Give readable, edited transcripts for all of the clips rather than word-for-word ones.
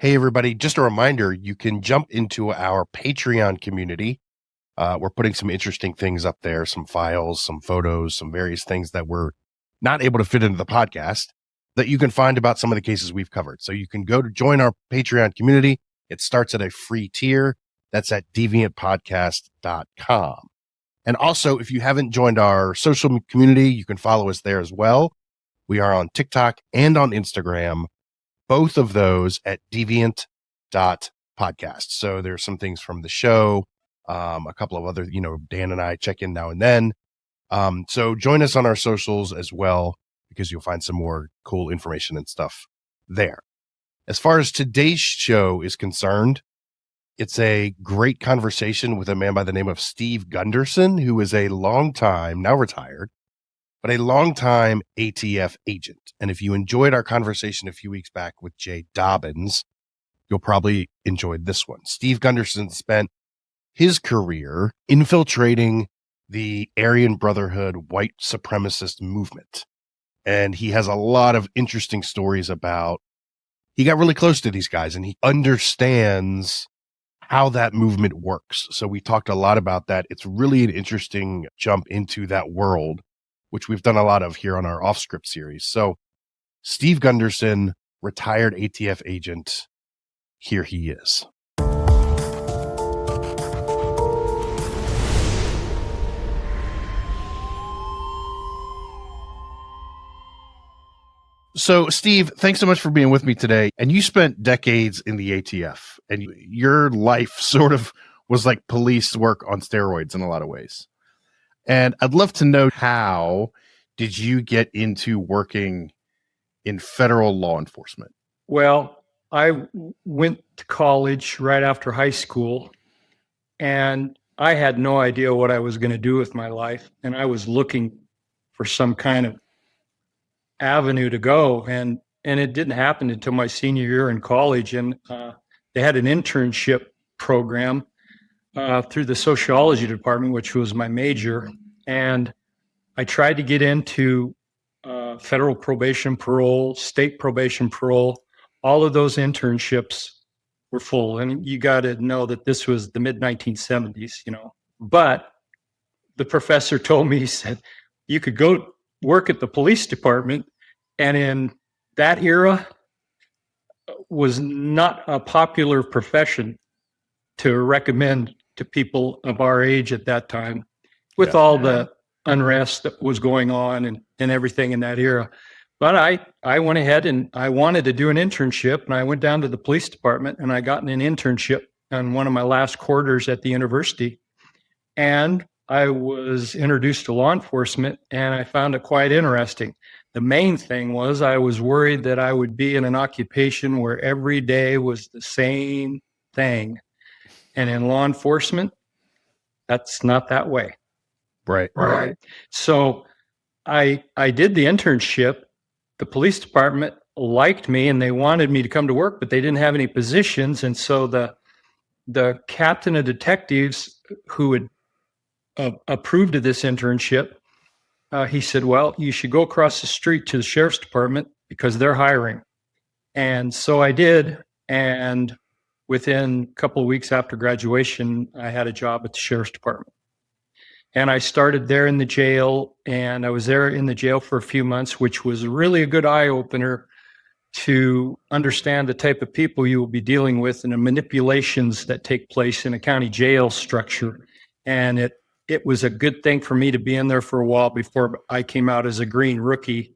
Hey, everybody. Just a reminder, you can jump into our Patreon community. We're putting some interesting things up there, some files, some photos, some various things that we're not able to fit into the podcast that you can find about some of the cases we've covered. So you can go to join our Patreon community. It starts at a free tier. That's at deviantpodcast.com. And also, if you haven't joined our social community, you can follow us there as well. We are on TikTok and on Instagram, both of those at deviant.podcast. So there's some things from the show, a couple of other, Dan and I check in now and then. So join us on our socials as well, because you'll find some more cool information and stuff there. As far as today's show is concerned, it's a great conversation with a man by the name of Steve Gunderson, who is a long-time, now retired, but a longtime ATF agent. And if you enjoyed our conversation a few weeks back with Jay Dobbins, you'll probably enjoy this one. Steve Gunderson spent his career infiltrating the Aryan Brotherhood white supremacist movement. And he has a lot of interesting stories about, he got really close to these guys and he understands how that movement works. So we talked a lot about that. It's really an interesting jump into that world, which we've done a lot of here on our Off Script series. So Steve Gunderson, retired ATF agent, here he is. So, Steve, thanks so much for being with me today. And you spent decades in the ATF, and your life sort of was like police work on steroids in a lot of ways. And I'd love to know, how did you get into working in federal law enforcement? Well, I went to college right after high school, and I had no idea what I was going to do with my life. And I was looking for some kind of avenue to go. And it didn't happen until my senior year in college. And they had an internship program through the sociology department, which was my major. And I tried to get into federal probation parole, state probation parole. All of those internships were full. And you got to know that this was the mid 1970s, But the professor told me, he said, you could go work at the police department. And in that era, was not a popular profession to recommend to people of our age at that time, with all the unrest that was going on and everything in that era. But I went ahead and I wanted to do an internship, and I went down to the police department and I got an internship on one of my last quarters at the university. And I was introduced to law enforcement, and I found it quite interesting. The main thing was I was worried that I would be in an occupation where every day was the same thing. And in law enforcement, that's not that way. Right. So I did the internship. The police department liked me and they wanted me to come to work, but they didn't have any positions. And so the captain of detectives who had approved of this internship, he said, well, you should go across the street to the sheriff's department because they're hiring. And so I did. And within a couple of weeks after graduation, I had a job at the sheriff's department. And I started there in the jail, and I was there in the jail for a few months, which was really a good eye-opener to understand the type of people you will be dealing with and the manipulations that take place in a county jail structure. And it was a good thing for me to be in there for a while before I came out as a green rookie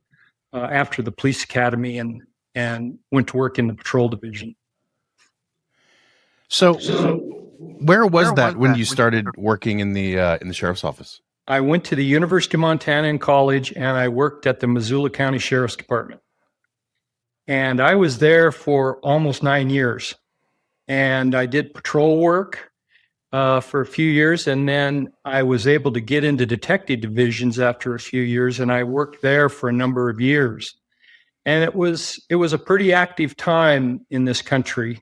after the police academy and went to work in the patrol division. So where was that when you started working in the sheriff's office? I went to the University of Montana in college, and I worked at the Missoula County Sheriff's Department. And I was there for almost 9 years. And I did patrol work for a few years, and then I was able to get into detective divisions after a few years, and I worked there for a number of years. And it was a pretty active time in this country.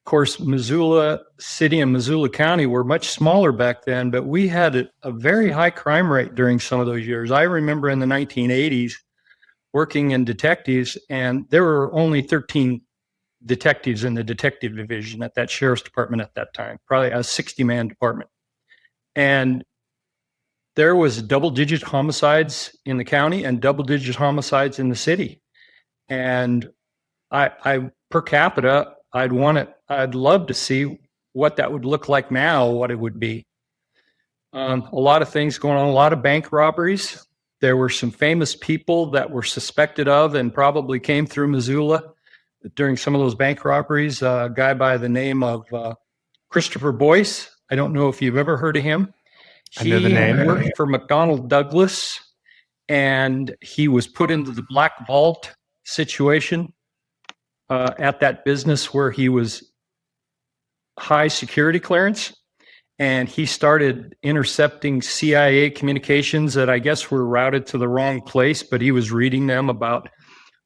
Of course, Missoula City and Missoula County were much smaller back then, but we had a very high crime rate during some of those years. I remember in the 1980s working in detectives, and there were only 13 detectives in the detective division at that sheriff's department at that time, probably a 60-man department. And there was double-digit homicides in the county and double-digit homicides in the city. And I per capita, I'd love to see what that would look like now, what it would be. A lot of things going on, a lot of bank robberies. There were some famous people that were suspected of and probably came through Missoula during some of those bank robberies. A guy by the name of Christopher Boyce. I don't know if you've ever heard of him. I know the name. He worked for McDonnell Douglas, and he was put into the Black Vault situation at that business where he was high security clearance. And he started intercepting CIA communications that I guess were routed to the wrong place, but he was reading them about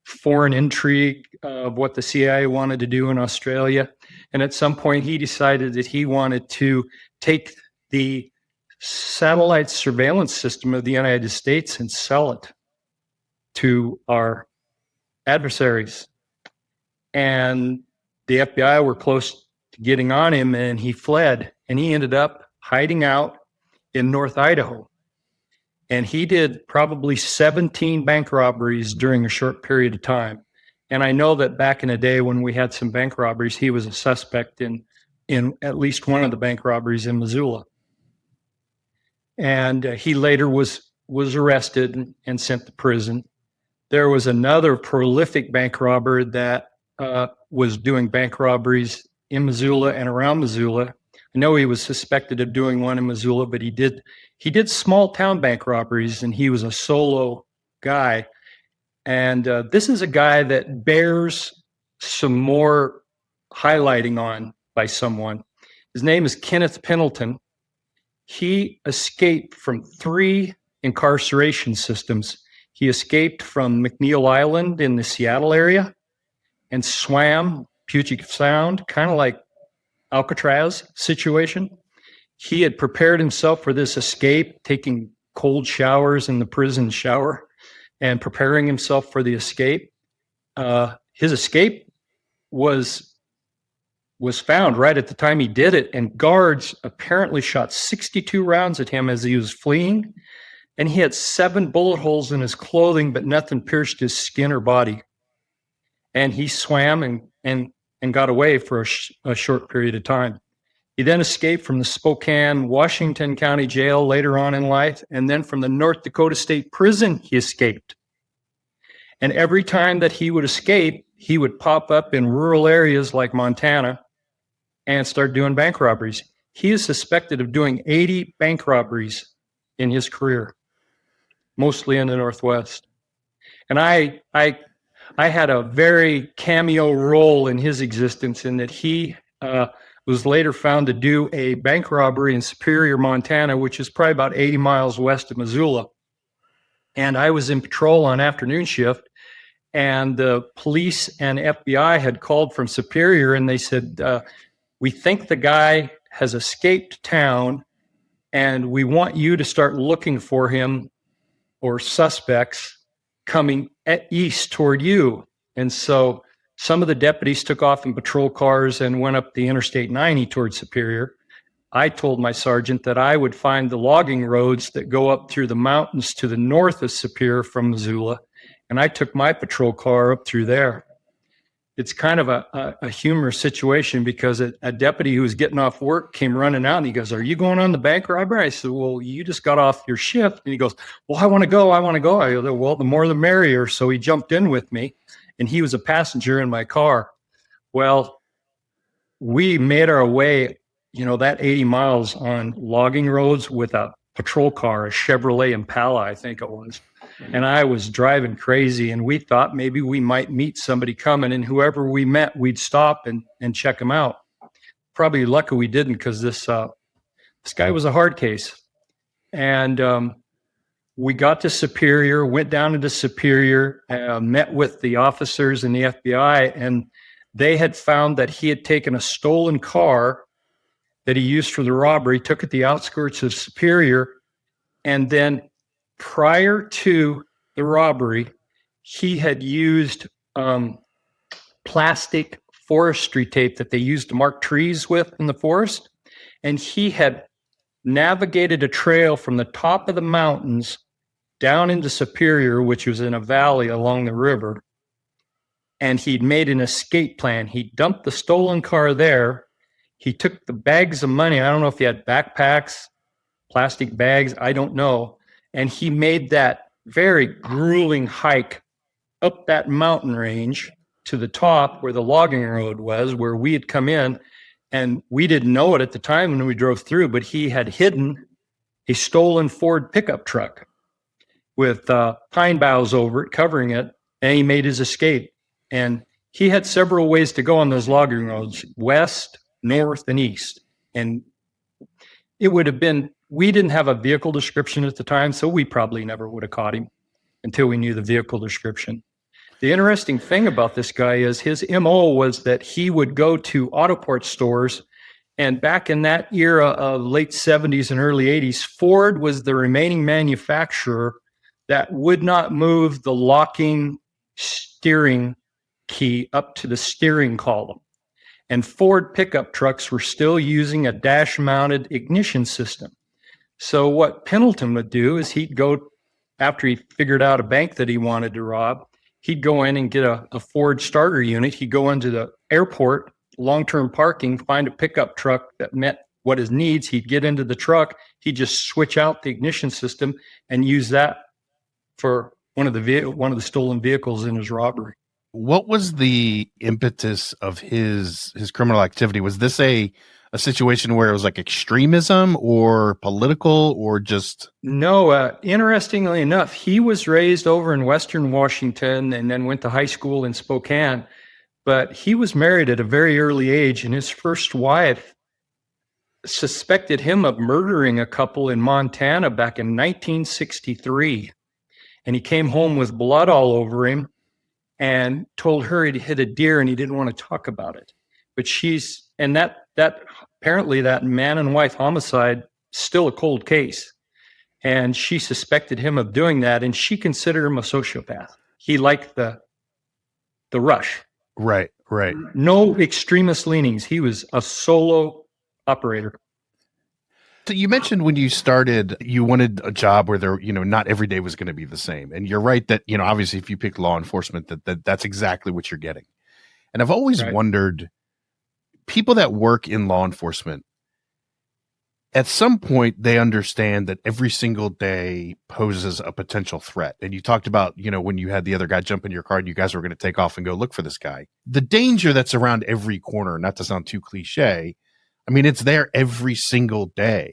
foreign intrigue of what the CIA wanted to do in Australia. And at some point, he decided that he wanted to take the satellite surveillance system of the United States and sell it to our adversaries. And the FBI were close to getting on him, and he fled, and he ended up hiding out in North Idaho. And he did probably 17 bank robberies during a short period of time. And I know that back in the day when we had some bank robberies, he was a suspect in at least one of the bank robberies in Missoula. And he later was arrested and sent to prison. There was another prolific bank robber that was doing bank robberies in Missoula and around Missoula. I know he was suspected of doing one in Missoula, but he did small town bank robberies, and he was a solo guy. And this is a guy that bears some more highlighting on by someone. His name is Kenneth Pendleton. He escaped from 3 incarceration systems. He escaped from McNeil Island in the Seattle area and swam Puget Sound, kind of like Alcatraz situation. He had prepared himself for this escape, taking cold showers in the prison shower and preparing himself for the escape. His escape was found right at the time he did it, and guards apparently shot 62 rounds at him as he was fleeing, and he had 7 bullet holes in his clothing, but nothing pierced his skin or body. And he swam and got away for a short period of time. He then escaped from the Spokane, Washington County Jail later on in life, and then from the North Dakota State Prison, he escaped. And every time that he would escape, he would pop up in rural areas like Montana and start doing bank robberies. He is suspected of doing 80 bank robberies in his career, mostly in the Northwest. And I had a very cameo role in his existence in that he was later found to do a bank robbery in Superior, Montana, which is probably about 80 miles west of Missoula. And I was in patrol on afternoon shift, and the police and FBI had called from Superior, and they said, we think the guy has escaped town, and we want you to start looking for him or suspects coming east toward you. And so some of the deputies took off in patrol cars and went up the Interstate 90 toward Superior. I told my sergeant that I would find the logging roads that go up through the mountains to the north of Superior from Missoula, and I took my patrol car up through there. It's kind of a humorous situation because a deputy who was getting off work came running out, and he goes, "Are you going on the bank robbery?" I said, "Well, you just got off your shift." And he goes, "Well, I want to go. I go, "Well, the more the merrier." So he jumped in with me, and he was a passenger in my car. Well, we made our way, that 80 miles on logging roads with a patrol car, a Chevrolet Impala, I think it was. And I was driving crazy, and we thought maybe we might meet somebody coming, and whoever we met, we'd stop and check him out. Probably lucky we didn't, because this guy was a hard case. And we got to Superior, went down into Superior, met with the officers in the FBI, and they had found that he had taken a stolen car that he used for the robbery, took it the outskirts of Superior, and then prior to the robbery, he had used plastic forestry tape that they used to mark trees with in the forest. And he had navigated a trail from the top of the mountains down into Superior, which was in a valley along the river. And he'd made an escape plan. He dumped the stolen car there. He took the bags of money. I don't know if he had backpacks, plastic bags, I don't know. And he made that very grueling hike up that mountain range to the top where the logging road was, where we had come in. And we didn't know it at the time when we drove through, but he had hidden a stolen Ford pickup truck with pine boughs over it, covering it, and he made his escape. And he had several ways to go on those logging roads, west, north, and east. And it would have been, we didn't have a vehicle description at the time, so we probably never would have caught him until we knew the vehicle description. The interesting thing about this guy is his MO was that he would go to auto parts stores. And back in that era of late 70s and early 80s, Ford was the remaining manufacturer that would not move the locking steering key up to the steering column. And Ford pickup trucks were still using a dash-mounted ignition system. So what Pendleton would do is he'd go, after he figured out a bank that he wanted to rob, he'd go in and get a Ford starter unit. He'd go into the airport, long-term parking, find a pickup truck that met what his needs. He'd get into the truck. He'd just switch out the ignition system and use that for one of the stolen vehicles in his robbery. What was the impetus of his criminal activity? Was this a situation where it was like extremism or political or just? No, interestingly enough, he was raised over in Western Washington and then went to high school in Spokane. But he was married at a very early age, and his first wife suspected him of murdering a couple in Montana back in 1963. And he came home with blood all over him and told her he'd hit a deer and he didn't want to talk about it. But that apparently that man and wife homicide, still a cold case. And she suspected him of doing that, and she considered him a sociopath. He liked the rush. Right. No extremist leanings. He was a solo operator. So you mentioned when you started, you wanted a job where there, not every day was going to be the same. And you're right that, obviously if you pick law enforcement, that's exactly what you're getting. And I've always wondered, people that work in law enforcement, at some point they understand that every single day poses a potential threat. And you talked about, when you had the other guy jump in your car and you guys were going to take off and go look for this guy. The danger that's around every corner, not to sound too cliche, I mean, it's there every single day.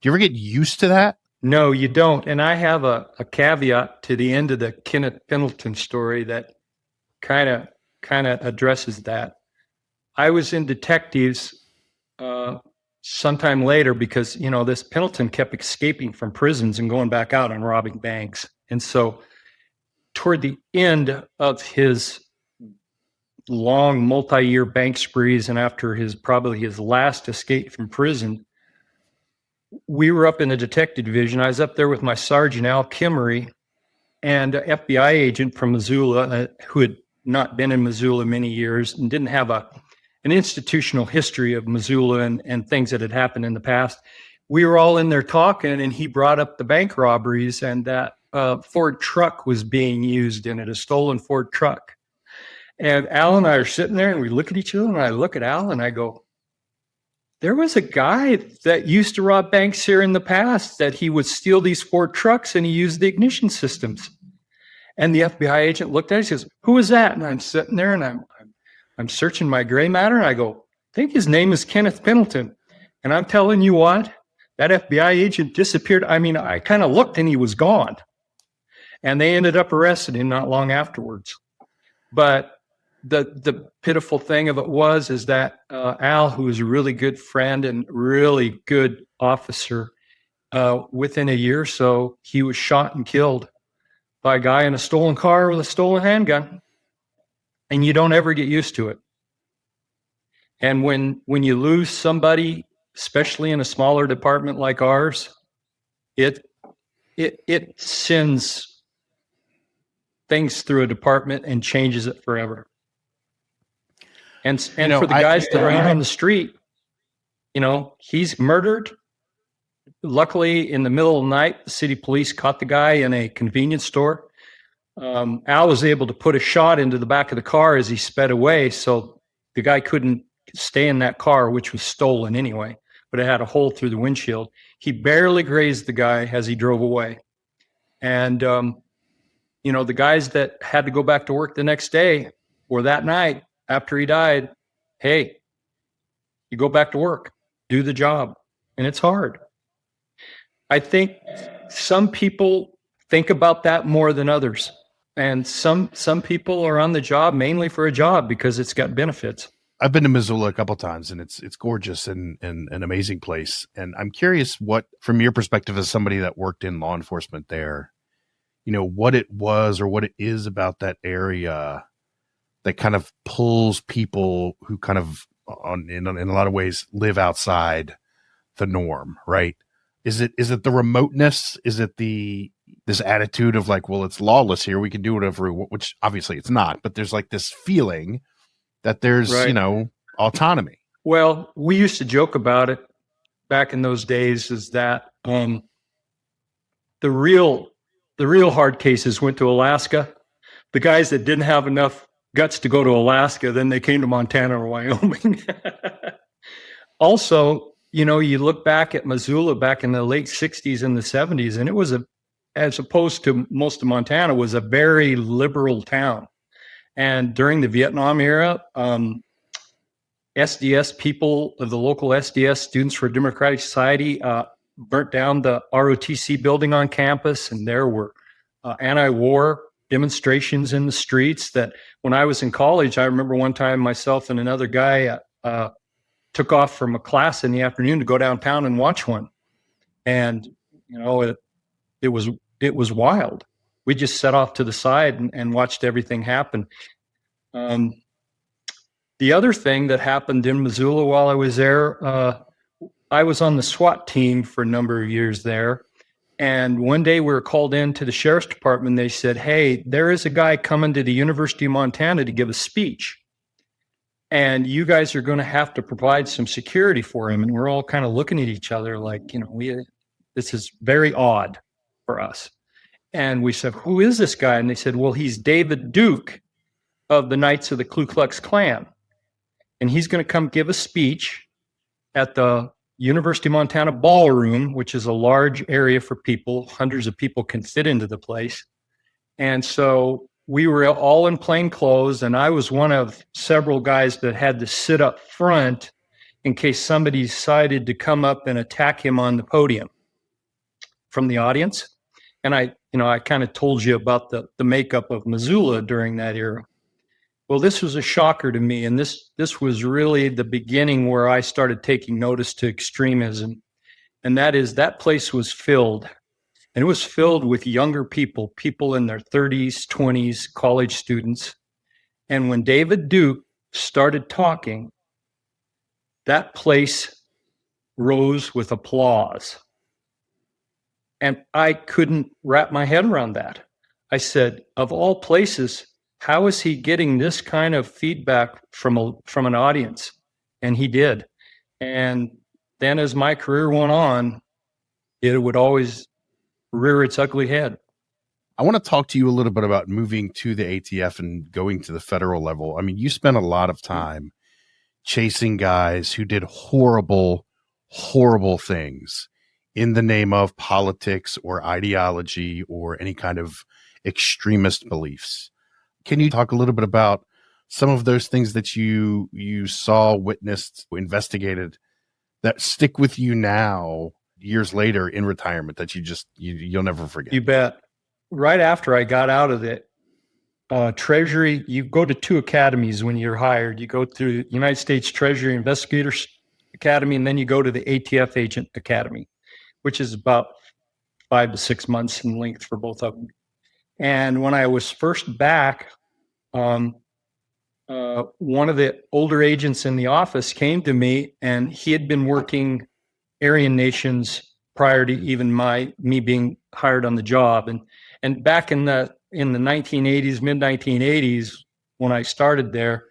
Do you ever get used to that? No, you don't. And I have a caveat to the end of the Kenneth Pendleton story that kind of addresses that. I was in detectives sometime later because, this Pendleton kept escaping from prisons and going back out and robbing banks. And so toward the end of his long multi-year bank sprees and after probably his last escape from prison, we were up in the detective division. I was up there with my sergeant, Al Kimmery, and an FBI agent from Missoula who had not been in Missoula many years and didn't have an institutional history of Missoula and things that had happened in the past. We were all in there talking, and he brought up the bank robberies and that Ford truck was being used in it, a stolen Ford truck. And Al and I are sitting there, and we look at each other, and I look at Al, and I go, there was a guy that used to rob banks here in the past that he would steal these Ford trucks, and he used the ignition systems. And the FBI agent looked at it, he says, who is that? And I'm sitting there, and I'm searching my gray matter, and I go, I think his name is Kenneth Pendleton. And I'm telling you what, that FBI agent disappeared. I mean, I kind of looked, and he was gone. And they ended up arresting him not long afterwards. But the pitiful thing of it is that Al, who was a really good friend and really good officer, within a year or so, he was shot and killed by a guy in a stolen car with a stolen handgun. And you don't ever get used to it. And when you lose somebody, especially in a smaller department like ours, it sends things through a department and changes it forever. And for the guys that are out on the street, he's murdered. Luckily, in the middle of the night, the city police caught the guy in a convenience store. Al was able to put a shot into the back of the car as he sped away, so the guy couldn't stay in that car, which was stolen anyway, but it had a hole through the windshield. He barely grazed the guy as he drove away. And, the guys that had to go back to work the next day or that night after he died, hey, you go back to work, do the job. And it's hard. I think some people think about that more than others. And some people are on the job mainly for a job because it's got benefits. I've been to Missoula a couple times, and it's gorgeous and an amazing place. And I'm curious what, from your perspective as somebody that worked in law enforcement there, what it was or what it is about that area that kind of pulls people who kind of in a lot of ways live outside the norm, right? Is it the remoteness? Is it this attitude of like, well, it's lawless here, we can do whatever we want, which obviously it's not, but there's like this feeling that there's, right, autonomy. Well, we used to joke about it back in those days, is that the real hard cases went to Alaska. The guys that didn't have enough guts to go to Alaska, then they came to Montana or Wyoming. Also, you look back at Missoula back in the late 60s and the 70s, and it was as opposed to most of Montana, was a very liberal town. And during the Vietnam era, SDS people, the local SDS, Students for Democratic Society, burnt down the ROTC building on campus, and there were anti-war demonstrations in the streets. That when I was in college, I remember one time myself and another guy took off from a class in the afternoon to go downtown and watch one. And, it was wild. We just set off to the side and watched everything happen. The other thing that happened in Missoula while I was there, I was on the SWAT team for a number of years there. And one day we were called into the sheriff's department. They said, hey, there is a guy coming to the University of Montana to give a speech. And you guys are going to have to provide some security for him. And we're all kind of looking at each other like, this is very odd for us. And we said, who is this guy? And they said, well, he's David Duke of the Knights of the Ku Klux Klan. And he's going to come give a speech at the University of Montana Ballroom, which is a large area for people. Hundreds of people can fit into the place. And so we were all in plain clothes, and I was one of several guys that had to sit up front in case somebody decided to come up and attack him on the podium from the audience. And I kind of told you about the makeup of Missoula during that era. Well, this was a shocker to me, and this was really the beginning where I started taking notice to extremism, and that is that place was filled, and it was filled with younger people in their 30s, 20s, college students. And when David Duke started talking, that place rose with applause. And I couldn't wrap my head around that. I said, of all places, how is he getting this kind of feedback from an audience? And he did. And then as my career went on, it would always rear its ugly head. I want to talk to you a little bit about moving to the ATF and going to the federal level. I mean, you spent a lot of time chasing guys who did horrible, horrible things in the name of politics or ideology or any kind of extremist beliefs. Can you talk a little bit about some of those things that you saw, witnessed, investigated that stick with you now, years later in retirement, that you'll never forget? You bet. Right after I got out of the Treasury, you go to two academies when you're hired. You go through United States Treasury Investigators Academy, and then you go to the ATF Agent Academy, which is about 5 to 6 months in length for both of them. And when I was first back, one of the older agents in the office came to me, and he had been working Aryan nations prior to even me being hired on the job. And back in the 1980s, mid 1980s, when I started there,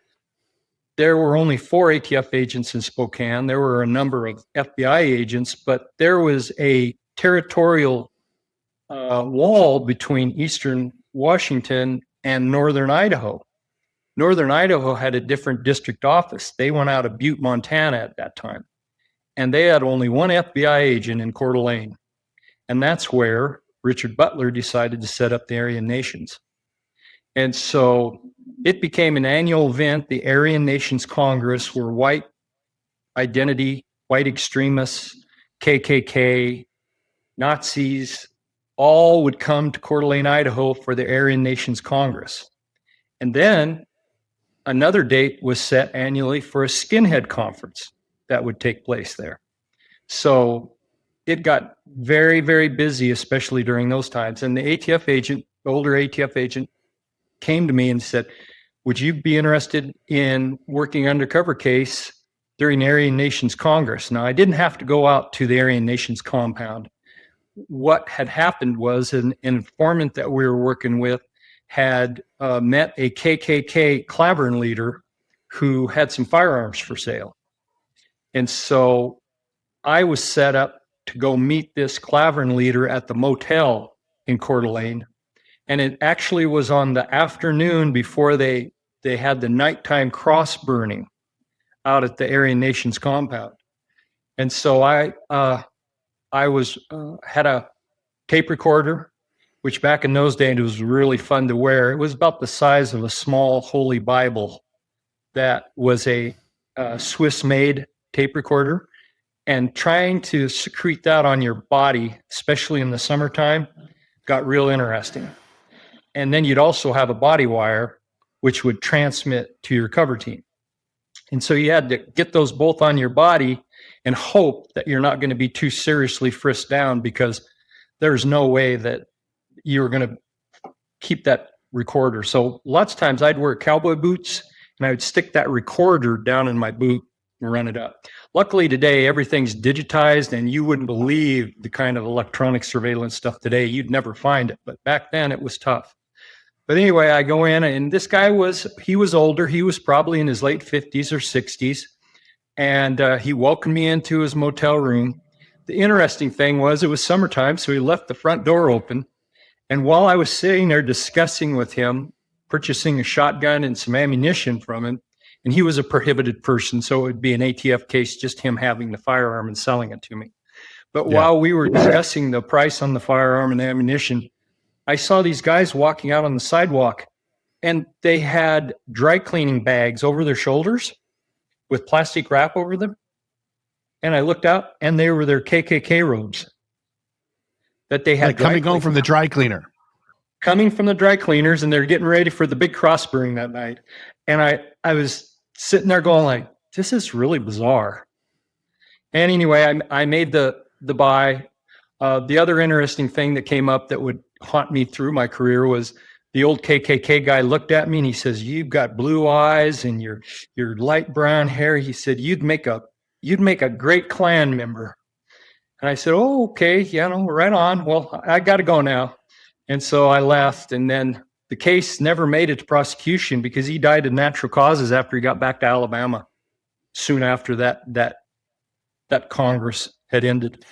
there were only 4 ATF agents in Spokane. There were a number of FBI agents, but there was a territorial wall between eastern Washington and northern Idaho. Northern Idaho had a different district office. They went out of Butte, Montana at that time. And they had only one FBI agent in Coeur d'Alene. And that's where Richard Butler decided to set up the Aryan Nations. And so it became an annual event, the Aryan Nations Congress, where white identity, white extremists, KKK, Nazis, all would come to Coeur d'Alene, Idaho for the Aryan Nations Congress. And then another date was set annually for a skinhead conference that would take place there. So it got very, very busy, especially during those times. And the ATF agent, the older ATF agent, came to me and said, would you be interested in working undercover case during Aryan Nations Congress? Now, I didn't have to go out to the Aryan Nations compound. What had happened was an informant that we were working with had met a KKK Clavern leader who had some firearms for sale. And so I was set up to go meet this Clavern leader at the motel in Coeur d'Alene. And it actually was on the afternoon before they had the nighttime cross burning out at the Aryan Nations compound. And so I was had a tape recorder, which back in those days was really fun to wear. It was about the size of a small Holy Bible. That was a Swiss-made tape recorder. And trying to secrete that on your body, especially in the summertime, got real interesting. And then you'd also have a body wire, which would transmit to your cover team. And so you had to get those both on your body and hope that you're not going to be too seriously frisked down, because there's no way that you were going to keep that recorder. So lots of times I'd wear cowboy boots and I would stick that recorder down in my boot and run it up. Luckily today, everything's digitized and you wouldn't believe the kind of electronic surveillance stuff today. You'd never find it. But back then it was tough. But anyway, I go in and this guy he was older. He was probably in his late 50s or 60s. And he welcomed me into his motel room. The interesting thing was it was summertime, so he left the front door open. And while I was sitting there discussing with him, purchasing a shotgun and some ammunition from him, and he was a prohibited person, so it would be an ATF case, just him having the firearm and selling it to me. But while we were discussing the price on the firearm and the ammunition, I saw these guys walking out on the sidewalk, and they had dry cleaning bags over their shoulders with plastic wrap over them. And I looked out, and they were their KKK robes that they had. Like coming home from the dry cleaner. Coming from the dry cleaners, and they're getting ready for the big cross burning that night. And I was sitting there going like, this is really bizarre. And anyway, I made the buy. The other interesting thing that came up that would haunt me through my career was the old KKK guy looked at me and he says, you've got blue eyes and your light brown hair. He said, you'd make a great Klan member. And I said, oh, okay, right on. Well, I got to go now. And so I left, and then the case never made it to prosecution because he died of natural causes after he got back to Alabama soon after that Congress had ended.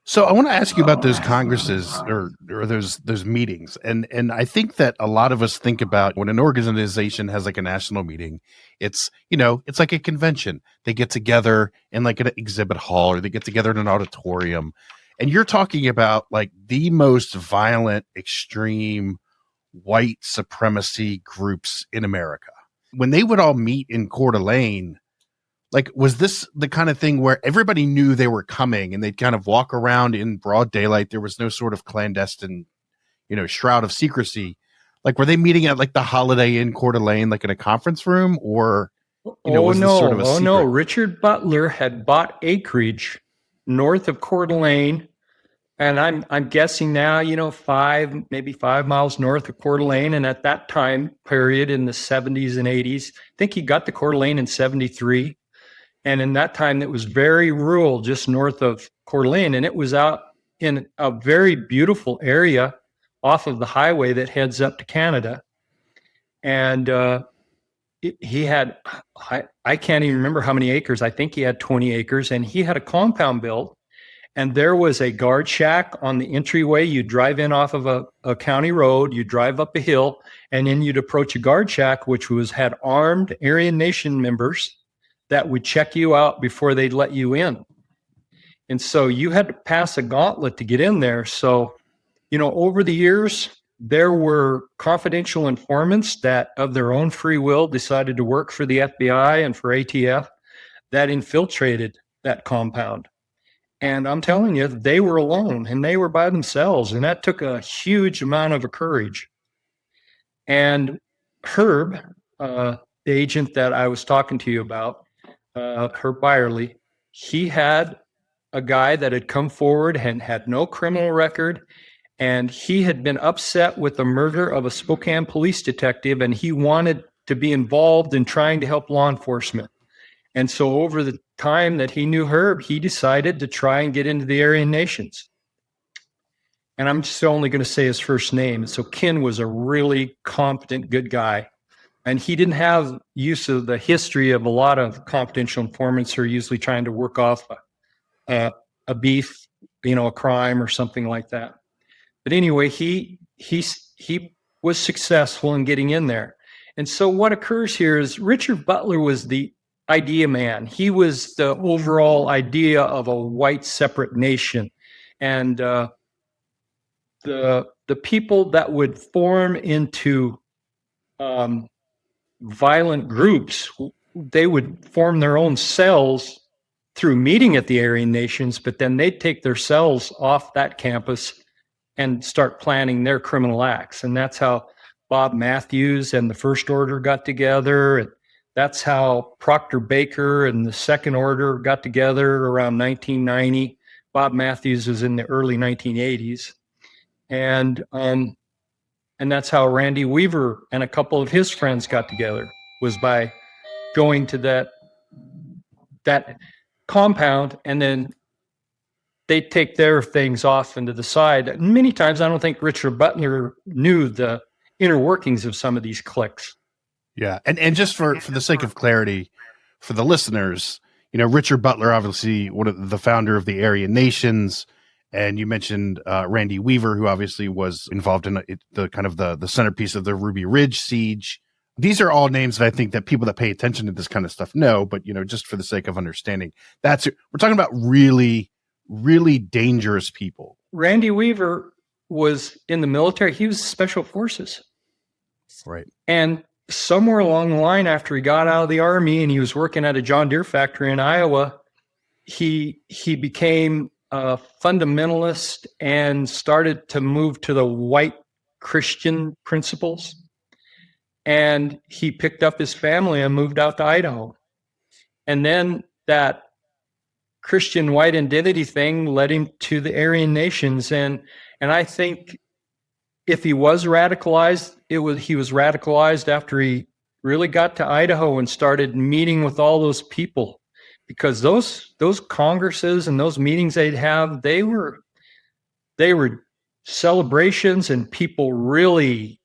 So I want to ask you about those congresses or those meetings. And I think that a lot of us think about when an organization has like a national meeting, it's like a convention. They get together in like an exhibit hall, or they get together in an auditorium. And you're talking about like the most violent, extreme white supremacy groups in America. When they would all meet in Coeur d'Alene, like, was this the kind of thing where everybody knew they were coming and they'd kind of walk around in broad daylight? There was no sort of clandestine, shroud of secrecy. Like, were they meeting at like the Holiday Inn Coeur d'Alene, like in a conference room, or, was this sort of a secret? No. Richard Butler had bought acreage north of Coeur d'Alene. And I'm guessing now, maybe 5 miles north of Coeur d'Alene. And at that time period in the 70s and 80s, I think he got to Coeur d'Alene in 73. And in that time, it was very rural, just north of Coeur d'Alene. And it was out in a very beautiful area off of the highway that heads up to Canada. And he had, I can't even remember how many acres. I think he had 20 acres, and he had a compound built, and there was a guard shack on the entryway. You drive in off of a county road, you drive up a hill, and then you'd approach a guard shack, which had armed Aryan Nation members that would check you out before they'd let you in. And so you had to pass a gauntlet to get in there. So, over the years, there were confidential informants that of their own free will decided to work for the FBI and for ATF that infiltrated that compound. And I'm telling you, they were alone and they were by themselves. And that took a huge amount of courage. And Herb, the agent that I was talking to you about, Herb Byerly, he had a guy that had come forward and had no criminal record. And he had been upset with the murder of a Spokane police detective, and he wanted to be involved in trying to help law enforcement. And so over the time that he knew Herb, he decided to try and get into the Aryan Nations. And I'm just only going to say his first name. So Ken was a really competent, good guy. And he didn't have use of the history of a lot of confidential informants who are usually trying to work off a beef, a crime or something like that. But anyway, he was successful in getting in there. And so what occurs here is Richard Butler was the idea man. He was the overall idea of a white separate nation. And the people that would form into violent groups, they would form their own cells through meeting at the Aryan Nations, but then they'd take their cells off that campus and start planning their criminal acts. And that's how Bob Matthews and the First Order got together. And that's how Proctor Baker and the Second Order got together around 1990. Bob Matthews was in the early 1980s. And that's how Randy Weaver and a couple of his friends got together, was by going to that compound, and then they take their things off into the side. Many times, I don't think Richard Butler knew the inner workings of some of these cliques. Yeah. And just for the sake of clarity for the listeners, Richard Butler, obviously one of the founder of the Aryan Nations. And you mentioned Randy Weaver, who obviously was involved in the kind of the centerpiece of the Ruby Ridge siege. These are all names that I think that people that pay attention to this kind of stuff know, but just for the sake of understanding, we're talking about really, really dangerous people. Randy Weaver was in the military. He was special forces. Right. And somewhere along the line, after he got out of the Army and he was working at a John Deere factory in Iowa, he became a fundamentalist and started to move to the white Christian principles. And he picked up his family and moved out to Idaho. And then that Christian white identity thing led him to the Aryan Nations. And I think if he was radicalized, he was radicalized after he really got to Idaho and started meeting with all those people, because those congresses and those meetings they'd have, they were celebrations, and people really,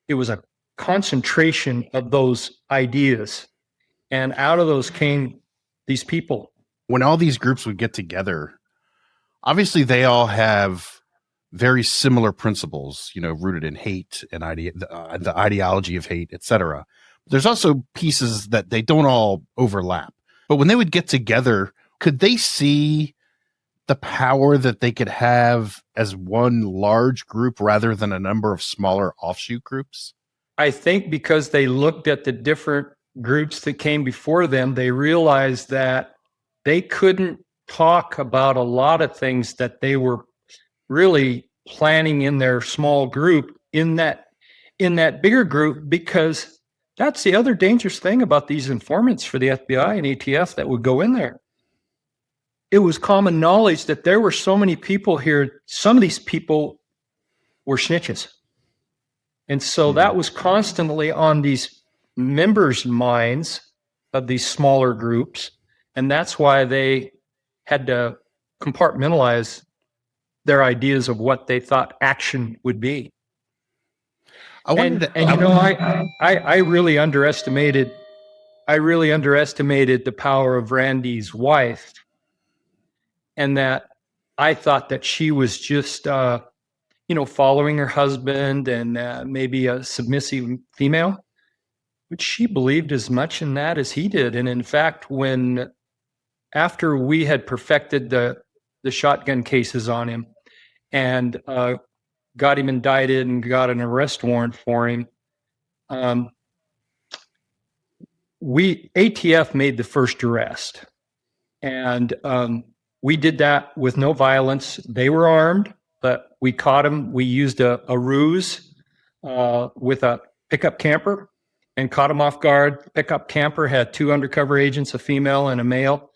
it was a concentration of those ideas, and out of those came these people. When all these groups would get together, obviously they all have very similar principles, rooted in hate and the ideology of hate, etc. There's also pieces that they don't all overlap. But when they would get together, could they see the power that they could have as one large group rather than a number of smaller offshoot groups? I think because they looked at the different groups that came before them, they realized that they couldn't talk about a lot of things that they were really planning in their small group in that bigger group, because that's the other dangerous thing about these informants for the FBI and ATF that would go in there. It was common knowledge that there were so many people here. Some of these people were snitches. And so that was constantly on these members' minds of these smaller groups. And that's why they had to compartmentalize their ideas of what they thought action would be. I wanted to. And you know, I really underestimated the power of Randy's wife, and that I thought that she was just following her husband and maybe a submissive female, but she believed as much in that as he did. And in fact, when after we had perfected the shotgun cases on him and got him indicted and got an arrest warrant for him, we ATF made the first arrest, and we did that with no violence. They were armed, but we caught them. We used a ruse with a pickup camper and caught them off guard. The pickup camper had two undercover agents, a female and a male,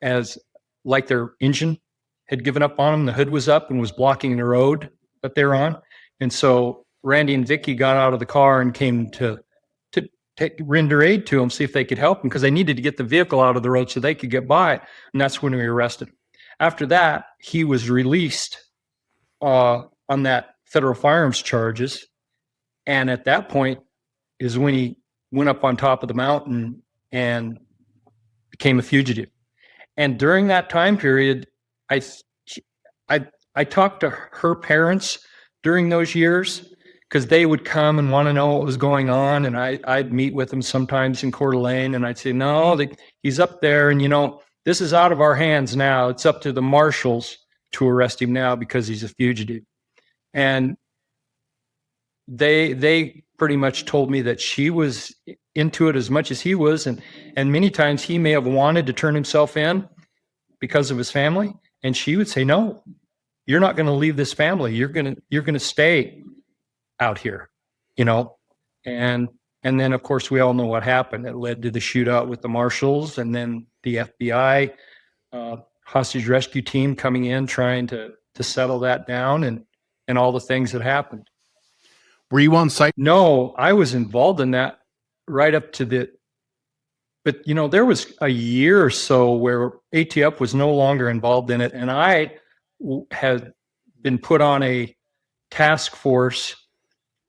as like their engine had given up on them. The hood was up and was blocking the road that they're on. And so Randy and Vicky got out of the car and came to render aid to them, see if they could help them, because they needed to get the vehicle out of the road so they could get by. And that's when we arrested him. After that, he was released on that federal firearms charges. And at that point is when he went up on top of the mountain and became a fugitive. And during that time period, I talked to her parents during those years, because they would come and want to know what was going on. And I'd meet with them sometimes in Coeur d'Alene, and I'd say, no, he's up there. And, this is out of our hands now. It's up to the marshals to arrest him now because he's a fugitive. And they pretty much told me that she was into it as much as he was. And many times he may have wanted to turn himself in because of his family. And she would say, no, you're not going to leave this family. You're going to stay out here, and then of course we all know what happened. It led to the shootout with the marshals, and then the FBI hostage rescue team coming in trying to settle that down, and all the things that happened. Were you on site? No, I was involved in that right up to but there was a year or so where ATF was no longer involved in it, and I had been put on a task force.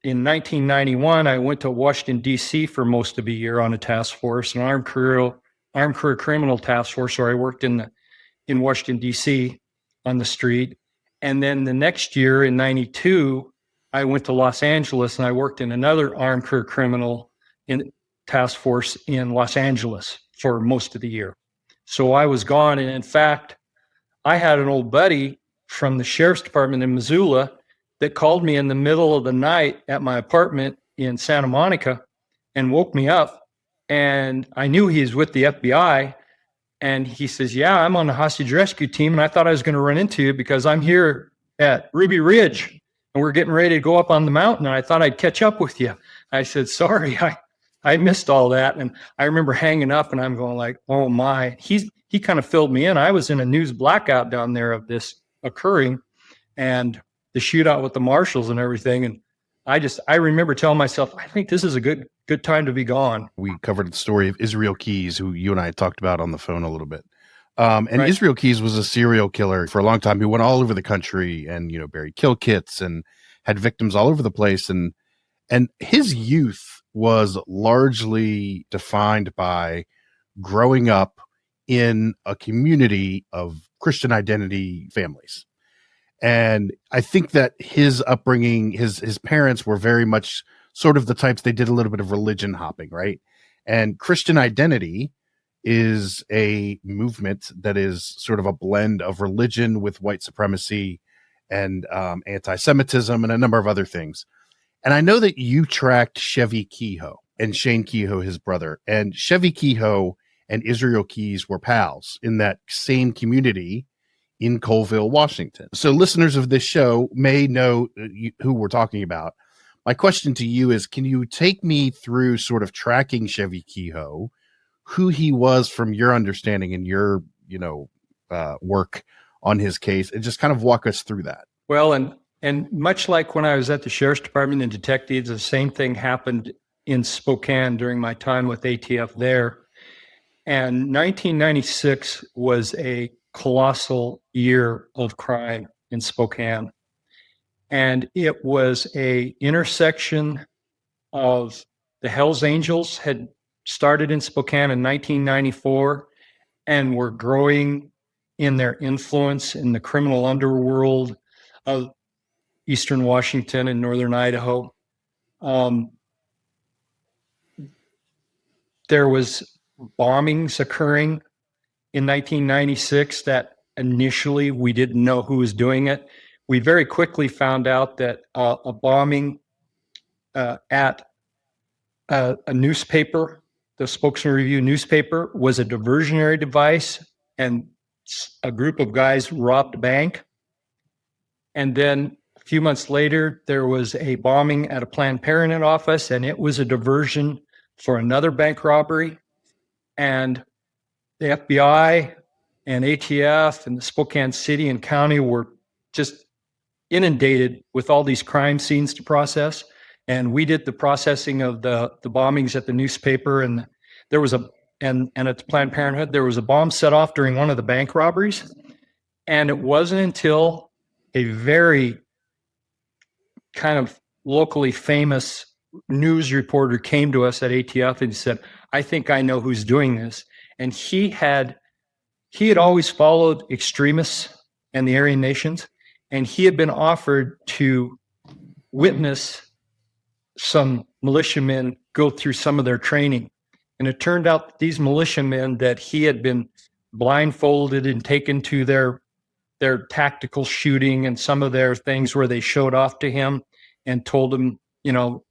In 1991, I went to Washington, D.C. for most of a year on a task force, an armed career criminal task force, where I worked in Washington, D.C. on the street. And then the next year in 92, I went to Los Angeles and I worked in another armed career criminal task force in Los Angeles for most of the year. So I was gone. And in fact, I had an old buddy from the sheriff's department in Missoula that called me in the middle of the night at my apartment in Santa Monica and woke me up. And I knew he was with the FBI. And he says, yeah, I'm on the hostage rescue team. And I thought I was going to run into you because I'm here at Ruby Ridge and we're getting ready to go up on the mountain. And I thought I'd catch up with you. I said, sorry, I missed all that. And I remember hanging up and I'm going like, oh my, he kind of filled me in. I was in a news blackout down there of this occurring and the shootout with the marshals and everything. And I remember telling myself, I think this is a good time to be gone. We covered the story of Israel Keys, who you and I talked about on the phone a little bit. And Right. Israel Keys was a serial killer for a long time. He went all over the country and, buried kill kits and had victims all over the place. And his youth was largely defined by growing up in a community of Christian identity families. And I think that his upbringing, his parents were very much sort of the types, they did a little bit of religion hopping, right? And Christian identity is a movement that is sort of a blend of religion with white supremacy and anti-Semitism and a number of other things. And I know that you tracked Chevy Kehoe and Shane Kehoe, his brother, and Chevy Kehoe and Israel Keys were pals in that same community in Colville, Washington. So listeners of this show may know who we're talking about. My question to you is, can you take me through sort of tracking Chevy Kehoe, who he was from your understanding and your, work on his case, and just kind of walk us through that? Well, and much like when I was at the sheriff's department and detectives, the same thing happened in Spokane during my time with ATF there. And 1996 was a colossal year of crime in Spokane. And it was a intersection of the Hells Angels had started in Spokane in 1994 and were growing in their influence in the criminal underworld of Eastern Washington and Northern Idaho. There was bombings occurring in 1996 that initially we didn't know who was doing it. We very quickly found out that a bombing at a newspaper, the Spokesman Review newspaper, was a diversionary device, and a group of guys robbed a bank. And then a few months later, there was a bombing at a Planned Parenthood office, and it was a diversion for another bank robbery. And the FBI and ATF and the Spokane City and County were just inundated with all these crime scenes to process. And we did the processing of the bombings at the newspaper, and there was and at the Planned Parenthood, there was a bomb set off during one of the bank robberies. And it wasn't until a very kind of locally famous news reporter came to us at ATF and said, I think I know who's doing this. And he had always followed extremists and the Aryan nations, and he had been offered to witness some militiamen go through some of their training. And it turned out that these militiamen that he had been blindfolded and taken to their tactical shooting and some of their things where they showed off to him and told him,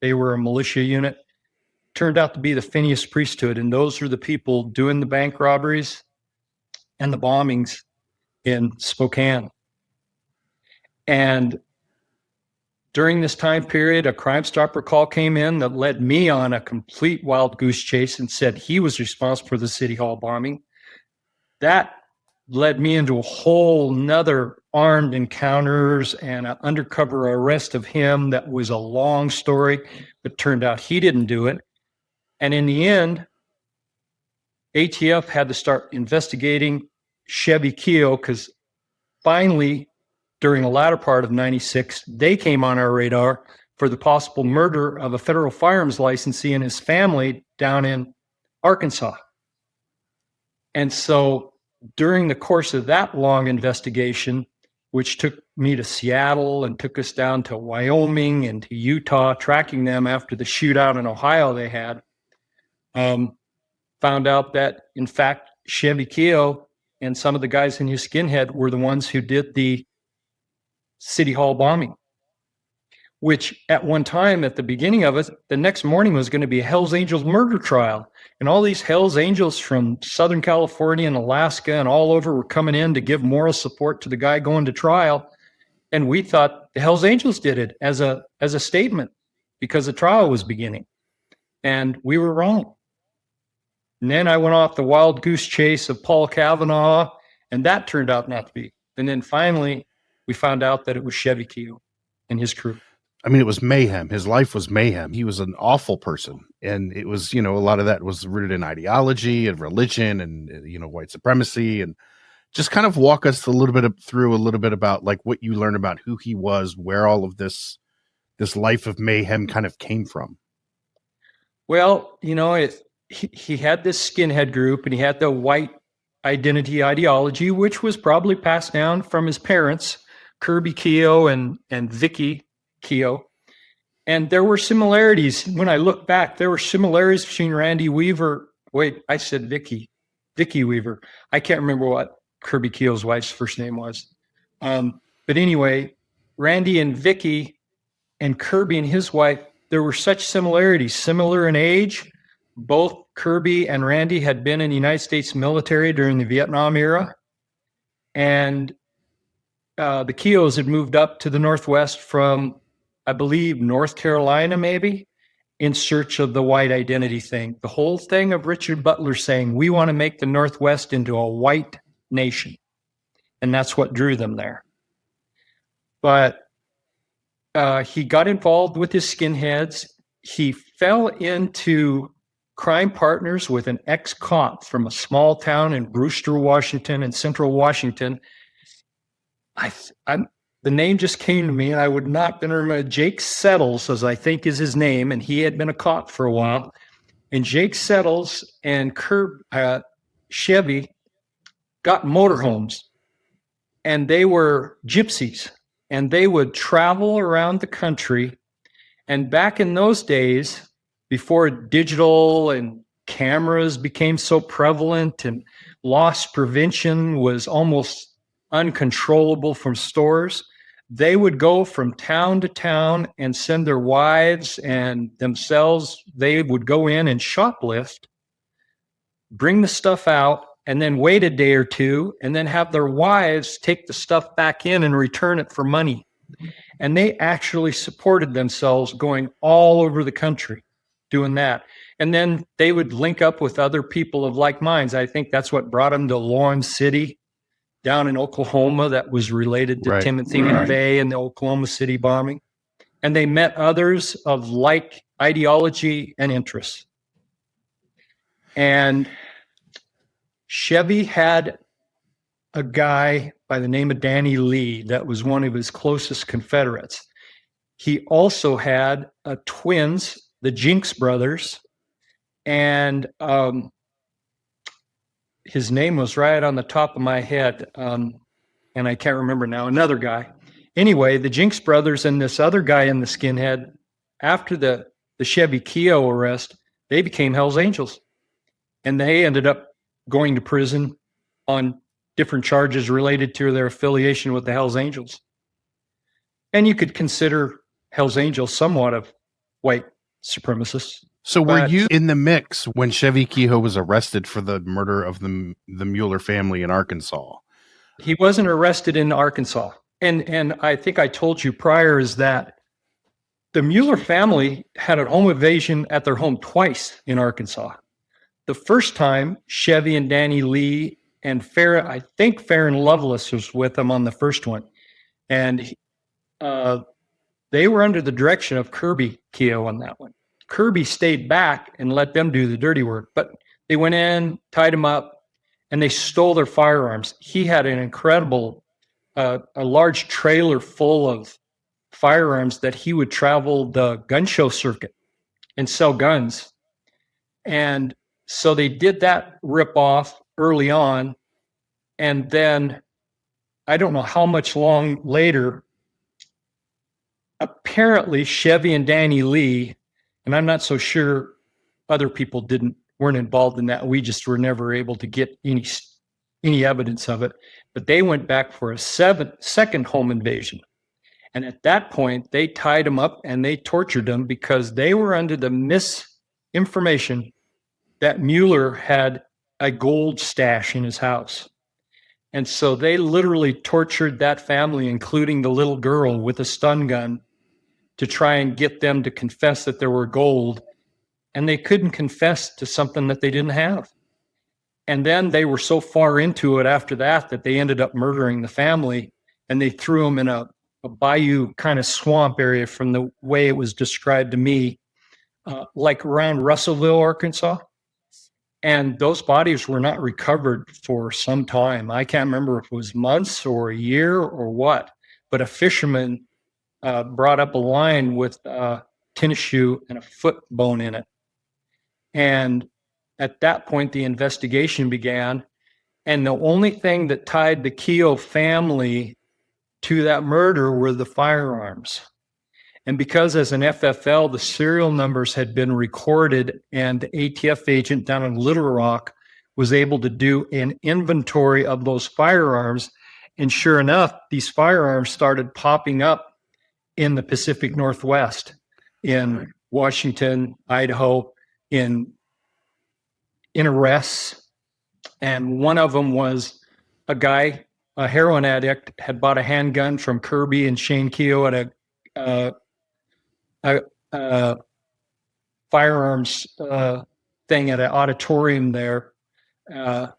they were a militia unit, turned out to be the Phineas priesthood. And those were the people doing the bank robberies and the bombings in Spokane. And during this time period, a Crime Stopper call came in that led me on a complete wild goose chase and said he was responsible for the City Hall bombing. That led me into a whole nother armed encounters and an undercover arrest of him that was a long story, but turned out he didn't do it. And in the end, ATF had to start investigating Chevy Keogh because finally, during the latter part of 96, they came on our radar for the possible murder of a federal firearms licensee and his family down in Arkansas. And so during the course of that long investigation, which took me to Seattle and took us down to Wyoming and to Utah, tracking them after the shootout in Ohio they had, found out that, in fact, Chevy Keogh and some of the guys in his skinhead were the ones who did the City Hall bombing, which at one time, at the beginning of it, the next morning was going to be a Hells Angels murder trial. And all these Hells Angels from Southern California and Alaska and all over were coming in to give moral support to the guy going to trial. And we thought the Hells Angels did it as a statement because the trial was beginning. And we were wrong. And then I went off the wild goose chase of Paul Kavanaugh, and that turned out not to be. And then finally, we found out that it was Chevy Keogh and his crew. I mean, it was mayhem. His life was mayhem. He was an awful person. And it was, a lot of that was rooted in ideology and religion and, white supremacy. And just kind of walk us through a little bit about like what you learned about who he was, where all of this life of mayhem kind of came from. Well, he had this skinhead group and he had the white identity ideology, which was probably passed down from his parents, Kirby Keogh and Vicky Keogh. And there were similarities. When I look back, there were similarities between Randy Weaver. Wait, I said Vicky Weaver. I can't remember what Kirby Keogh's wife's first name was. But anyway, Randy and Vicky and Kirby and his wife, there were such similarities, similar in age. Both Kirby and Randy had been in the United States military during the Vietnam era. And the Keoghs had moved up to the Northwest from, I believe, North Carolina, maybe, in search of the white identity thing. The whole thing of Richard Butler saying, we want to make the Northwest into a white nation. And that's what drew them there. But he got involved with his skinheads. He fell into crime partners with an ex-cop from a small town in Brewster, Washington, in central Washington. the name just came to me, and I would not remember. Jake Settles, as I think is his name, and he had been a cop for a while. And Jake Settles and Chevy got motorhomes, and they were gypsies, and they would travel around the country. And back in those days, before digital and cameras became so prevalent and loss prevention was almost uncontrollable from stores, they would go from town to town and send their wives and themselves. They would go in and shoplift, bring the stuff out, and then wait a day or two, and then have their wives take the stuff back in and return it for money. And they actually supported themselves going all over the country doing that. And then they would link up with other people of like minds. I think that's what brought them to Lawrence City down in Oklahoma, that was related to Timothy McVeigh and the Oklahoma City bombing. And they met others of like ideology and interests. And Chevy had a guy by the name of Danny Lee that was one of his closest Confederates. He also had twins, the Jinx brothers, and his name was right on the top of my head, and I can't remember now, another guy. Anyway, the Jinx brothers and this other guy in the skinhead, after the Chevy Keogh arrest, they became Hell's Angels. And they ended up going to prison on different charges related to their affiliation with the Hell's Angels. And you could consider Hell's Angels somewhat of white supremacists. So were you in the mix when Chevy Keogh was arrested for the murder of the Mueller family in Arkansas? He wasn't arrested in Arkansas. And I think I told you prior is that the Mueller family had a home invasion at their home twice in Arkansas. The first time, Chevy and Danny Lee and I think Farron Lovelace was with them on the first one. And they were under the direction of Kirby Keogh on that one. Kirby stayed back and let them do the dirty work, but they went in, tied him up, and they stole their firearms. He had an incredible, a large trailer full of firearms that he would travel the gun show circuit and sell guns. And so they did that rip off early on. And then I don't know how much long later, apparently Chevy and Danny Lee, and I'm not so sure other people weren't involved in that. We just were never able to get any evidence of it. But they went back for a second home invasion. And at that point, they tied him up and they tortured him because they were under the misinformation that Mueller had a gold stash in his house. And so they literally tortured that family, including the little girl, with a stun gun to try and get them to confess that there were gold. And they couldn't confess to something that they didn't have. And then they were so far into it after that they ended up murdering the family, and they threw them in a bayou kind of swamp area, from the way it was described to me, like around Russellville, Arkansas. And those bodies were not recovered for some time. I can't remember if it was months or a year or what, but a fisherman brought up a line with a tennis shoe and a foot bone in it. And at that point, the investigation began. And the only thing that tied the Keogh family to that murder were the firearms. And because as an FFL, the serial numbers had been recorded, and the ATF agent down in Little Rock was able to do an inventory of those firearms. And sure enough, these firearms started popping up in the Pacific Northwest, in Washington, Idaho, in arrests. And one of them was a guy, a heroin addict, had bought a handgun from Kirby and Shane Keogh at a firearms thing at an auditorium there. And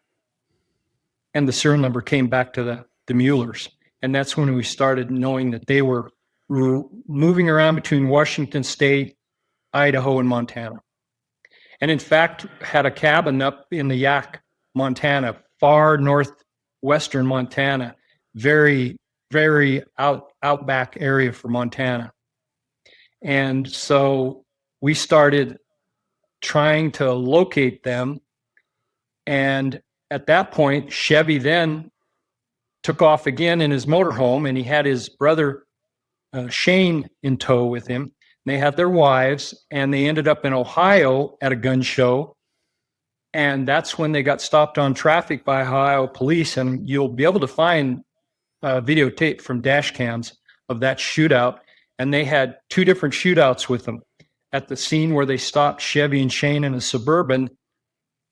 the serial number came back to the Muellers. And that's when we started knowing that they were moving around between Washington State, Idaho, and Montana. And in fact, had a cabin up in the Yak, Montana, far northwestern Montana, very very outback area for Montana. And so we started trying to locate them. And at that point, Chevy then took off again in his motorhome, and he had his brother Shane in tow with him. They had their wives, and they ended up in Ohio at a gun show. And that's when they got stopped on traffic by Ohio police. And you'll be able to find videotape from dash cams of that shootout. And they had two different shootouts with them at the scene where they stopped Chevy and Shane in a Suburban.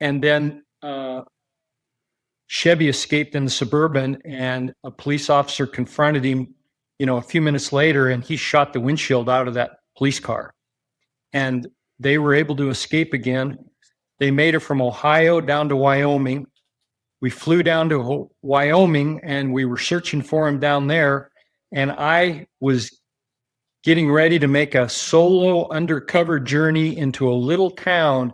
And then Chevy escaped in the Suburban, and a police officer confronted him, a few minutes later, and he shot the windshield out of that police car. And they were able to escape again. They made it from Ohio down to Wyoming. We flew down to Wyoming, and we were searching for him down there. And I was getting ready to make a solo undercover journey into a little town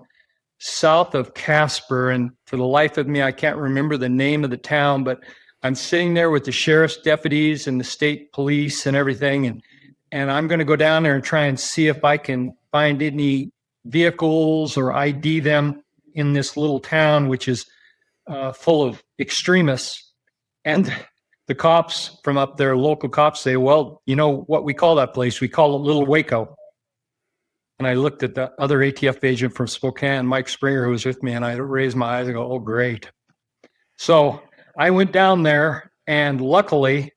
south of Casper. And for the life of me, I can't remember the name of the town, but I'm sitting there with the sheriff's deputies and the state police and everything. And I'm going to go down there and try and see if I can find any vehicles or ID them in this little town, which is full of extremists. And the cops from up there, local cops, say, well, you know what we call that place? We call it Little Waco. And I looked at the other ATF agent from Spokane, Mike Springer, who was with me, and I raised my eyes and go, oh, great. So I went down there, and luckily,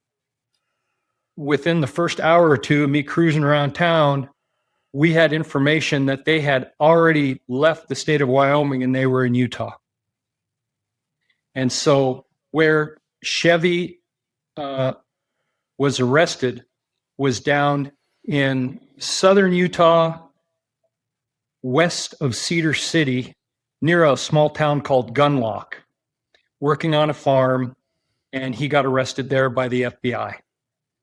within the first hour or two of me cruising around town, we had information that they had already left the state of Wyoming and they were in Utah. And so where Chevy was arrested was down in southern Utah, west of Cedar City, near a small town called Gunlock, working on a farm, and he got arrested there by the FBI.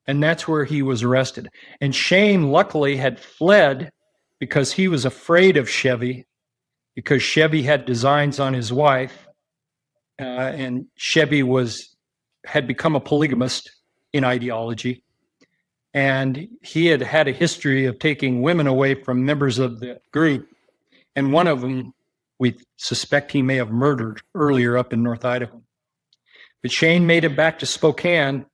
And that's where he was arrested. And Shane, luckily, had fled because he was afraid of Chevy, because Chevy had designs on his wife, and Chevy had become a polygamist in ideology. And he had had a history of taking women away from members of the group. And one of them, we suspect he may have murdered earlier up in North Idaho. But Shane made it back to Spokane,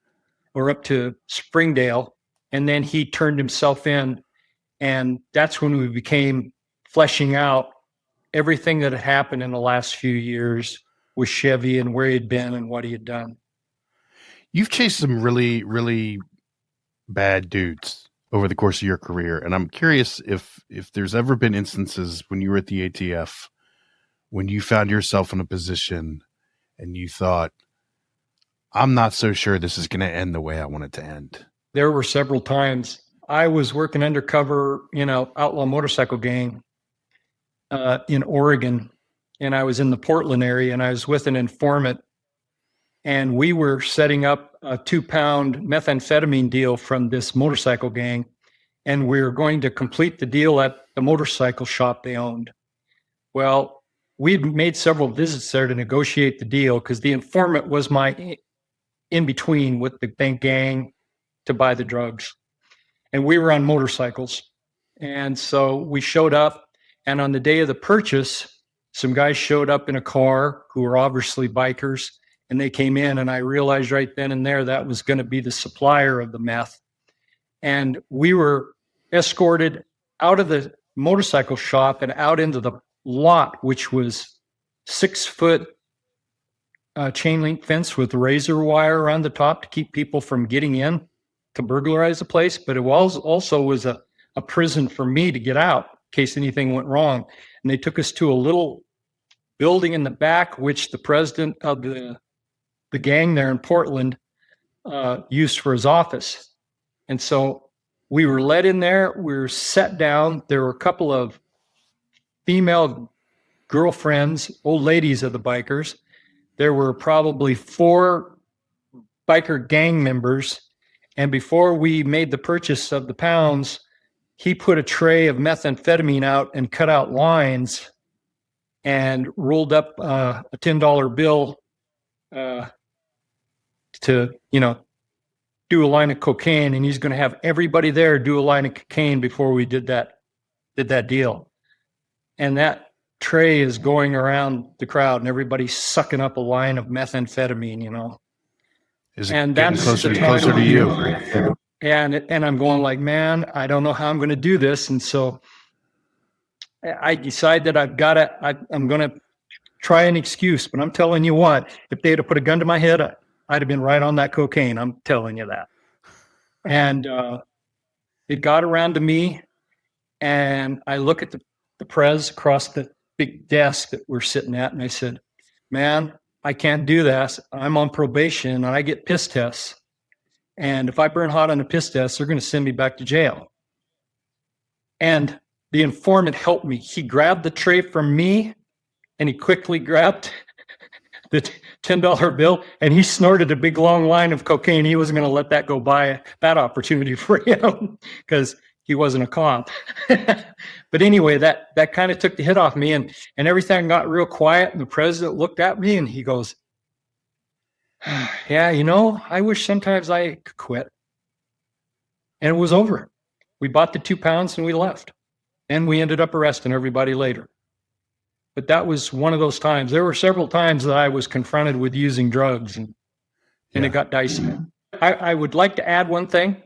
or up to Springdale, and then he turned himself in. And that's when we became fleshing out everything that had happened in the last few years with Chevy and where he had been and what he had done. You've chased some really, really bad dudes over the course of your career. And I'm curious if there's ever been instances when you were at the ATF, when you found yourself in a position and you thought, I'm not so sure this is going to end the way I want it to end. There were several times. I was working undercover, outlaw motorcycle gang in Oregon, and I was in the Portland area, and I was with an informant, and we were setting up a 2-pound methamphetamine deal from this motorcycle gang, and we were going to complete the deal at the motorcycle shop they owned. Well, we'd made several visits there to negotiate the deal because the informant was my in between with the gang to buy the drugs. And we were on motorcycles. And so we showed up, and on the day of the purchase, some guys showed up in a car who were obviously bikers, and they came in, and I realized right then and there that was going to be the supplier of the meth. And we were escorted out of the motorcycle shop and out into the lot, which was 6-foot chain link fence with razor wire around the top to keep people from getting in to burglarize the place. But it also was a prison for me to get out in case anything went wrong. And they took us to a little building in the back, which the president of the gang there in Portland used for his office. And so we were led in there. We were set down. There were a couple of female girlfriends, old ladies of the bikers. There were probably 4 biker gang members. And before we made the purchase of the pounds, he put a tray of methamphetamine out and cut out lines and rolled up a $10 bill to, do a line of cocaine, and he's going to have everybody there do a line of cocaine before we did that deal. And that tray is going around the crowd, and everybody's sucking up a line of methamphetamine, you know. Is it And getting that's closer closer to you? And I'm going like, man, I don't know how I'm going to do this. And so I decide that I'm going to try an excuse. But I'm telling you what, if they had put a gun to my head, I'd have been right on that cocaine. I'm telling you that. And it got around to me, and I look at the prez across the big desk that we're sitting at, and I said, man, I can't do this. I'm on probation, and I get piss tests. And if I burn hot on a piss test, they're going to send me back to jail. And the informant helped me. He grabbed the tray from me, and he quickly grabbed the $10 bill, and he snorted a big long line of cocaine. He wasn't going to let that go by, that opportunity for him, because he wasn't a cop. But anyway, that kind of took the hit off me, and everything got real quiet. And the president looked at me, and he goes, yeah, you know, I wish sometimes I could quit. And it was over. We bought the 2 pounds and we left. And we ended up arresting everybody later. But that was one of those times. There were several times that I was confronted with using drugs, and it got dicey. I would like to add one thing.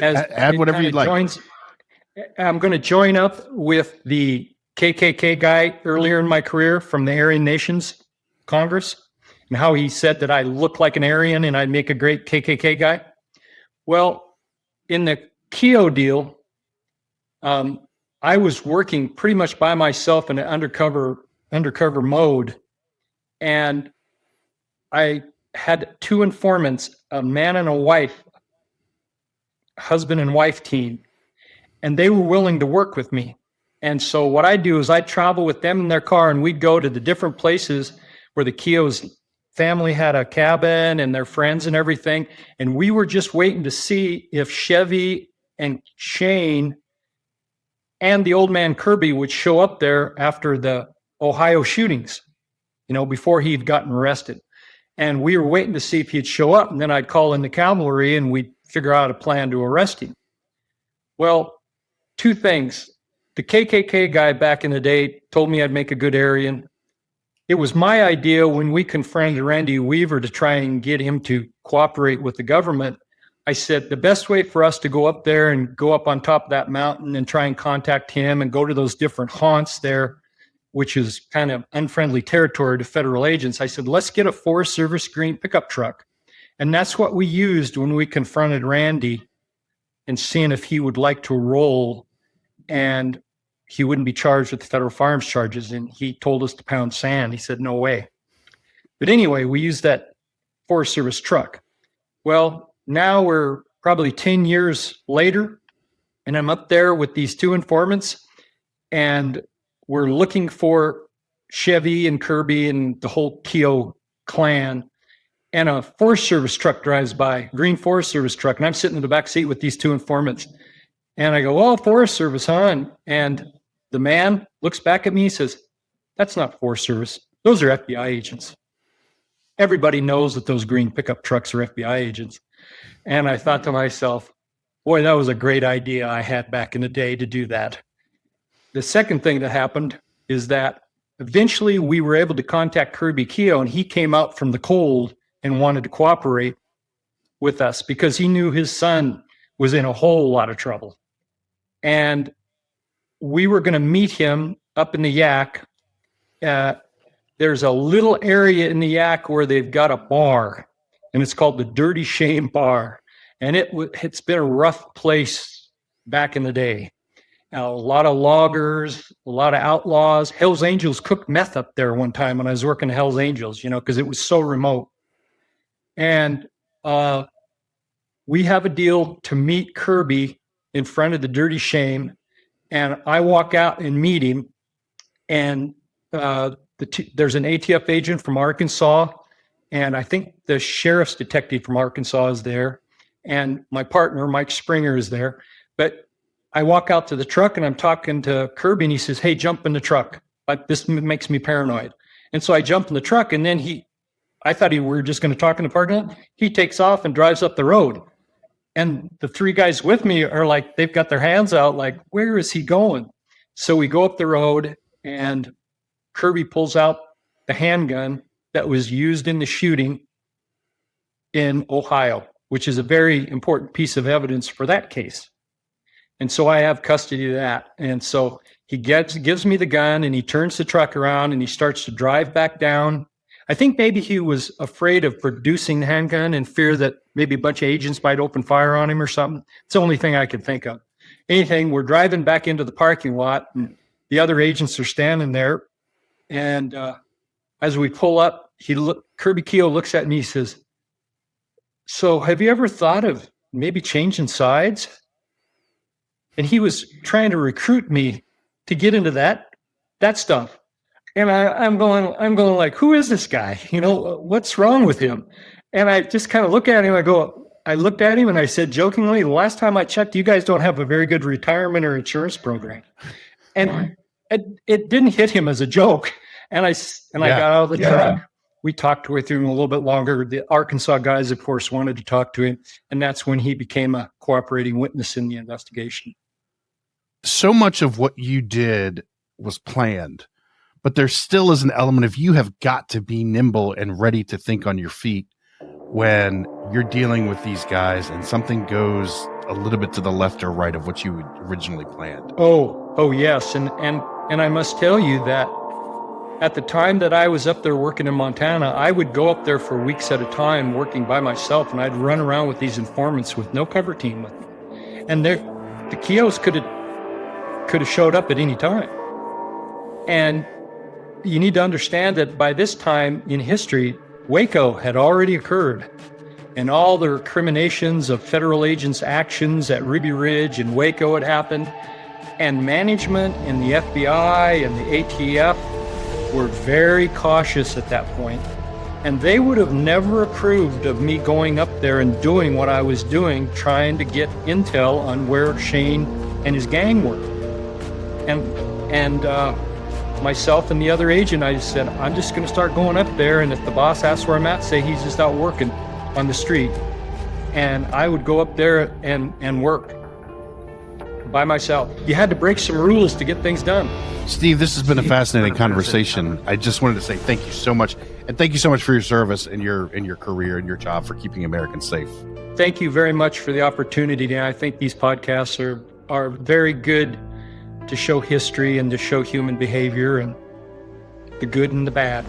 Add whatever you'd like. I'm going to join up with the KKK guy earlier in my career from the Aryan Nations Congress, and how he said that I look like an Aryan and I'd make a great KKK guy. Well, in the Keogh deal, I was working pretty much by myself in an undercover mode, and I had 2 informants, a man and a wife, husband and wife team, and they were willing to work with me. And so what I do is I travel with them in their car, and we'd go to the different places where the Keogh's family had a cabin and their friends and everything. And we were just waiting to see if Chevy and Shane and the old man Kirby would show up there after the Ohio shootings, you know, before he'd gotten arrested. And we were waiting to see if he'd show up, and then I'd call in the cavalry and we'd figure out a plan to arrest him. Well, 2 things. The KKK guy back in the day told me I'd make a good Aryan. It was my idea when we confronted Randy Weaver to try and get him to cooperate with the government. I said, the best way for us to go up there and go up on top of that mountain and try and contact him and go to those different haunts there, which is kind of unfriendly territory to federal agents. I said, let's get a Forest Service green pickup truck. And that's what we used when we confronted Randy and seeing if he would like to roll and he wouldn't be charged with the federal firearms charges. And he told us to pound sand. He said, no way. But anyway, we used that Forest Service truck. Well, now we're probably 10 years later, and I'm up there with these 2 informants, and we're looking for Chevy and Kirby and the whole Keogh clan. And a Forest Service truck drives by, green Forest Service truck, and I'm sitting in the back seat with these 2 informants. And I go, oh, Forest Service, huh? And the man looks back at me and says, that's not Forest Service. Those are FBI agents. Everybody knows that those green pickup trucks are FBI agents. And I thought to myself, boy, that was a great idea I had back in the day to do that. The second thing that happened is that eventually we were able to contact Kirby Keogh, and he came out from the cold and wanted to cooperate with us because he knew his son was in a whole lot of trouble. And we were going to meet him up in the Yak. There's a little area in the Yak where they've got a bar, and it's called the Dirty Shame Bar. And it's been a rough place back in the day. A lot of loggers, a lot of outlaws. Hell's Angels cooked meth up there one time when I was working at Hell's Angels, you know, because it was so remote. And we have a deal to meet Kirby in front of the Dirty Shame. And I walk out and meet him. And there's an ATF agent from Arkansas. And I think the sheriff's detective from Arkansas is there. And my partner, Mike Springer, is there. But I walk out to the truck and I'm talking to Kirby, and he says, hey, jump in the truck. This makes me paranoid. And so I jump in the truck, and then I thought we were just going to talk in the parking lot. He takes off and drives up the road. And the three guys with me are like, they've got their hands out, like, where is he going? So we go up the road, and Kirby pulls out the handgun that was used in the shooting in Ohio, which is a very important piece of evidence for that case. And so I have custody of that. And so he gives me the gun, and he turns the truck around, and he starts to drive back down. I think maybe he was afraid of producing the handgun and fear that maybe a bunch of agents might open fire on him or something. It's the only thing I could think of. Anything, we're driving back into the parking lot, and the other agents are standing there. And as we pull up, Kirby Keogh looks at me, he says, so have you ever thought of maybe changing sides? And he was trying to recruit me to get into that stuff. And I'm going like, who is this guy? You know, what's wrong with him? And I just kind of look at him. I looked at him and I said jokingly, the last time I checked, you guys don't have a very good retirement or insurance program. And it didn't hit him as a joke. And I got out of the truck. We talked with him a little bit longer. The Arkansas guys, of course, wanted to talk to him. And that's when he became a cooperating witness in the investigation. So much of what you did was planned, but there still is an element of you have got to be nimble and ready to think on your feet when you're dealing with these guys and something goes a little bit to the left or right of what you originally planned. Oh yes. And I must tell you that at the time that I was up there working in Montana, I would go up there for weeks at a time working by myself, and I'd run around with these informants with no cover team with me. And the Keoghs could have showed up at any time. And you need to understand that by this time in history, Waco had already occurred, and all the recriminations of federal agents' actions at Ruby Ridge and Waco had happened, and management and the FBI and the ATF were very cautious at that point, and they would have never approved of me going up there and doing what I was doing, trying to get intel on where Shane and his gang were. And myself and the other agent, I just said, I'm just going to start going up there, and if the boss asks where I'm at, say he's just out working on the street. And I would go up there and work by myself. You had to break some rules to get things done. Steve, this has been a fascinating conversation. I just wanted to say thank you so much, and thank you so much for your service and your career and your job for keeping Americans safe. Thank you very much for the opportunity. I think these podcasts are very good to show history and to show human behavior and the good and the bad.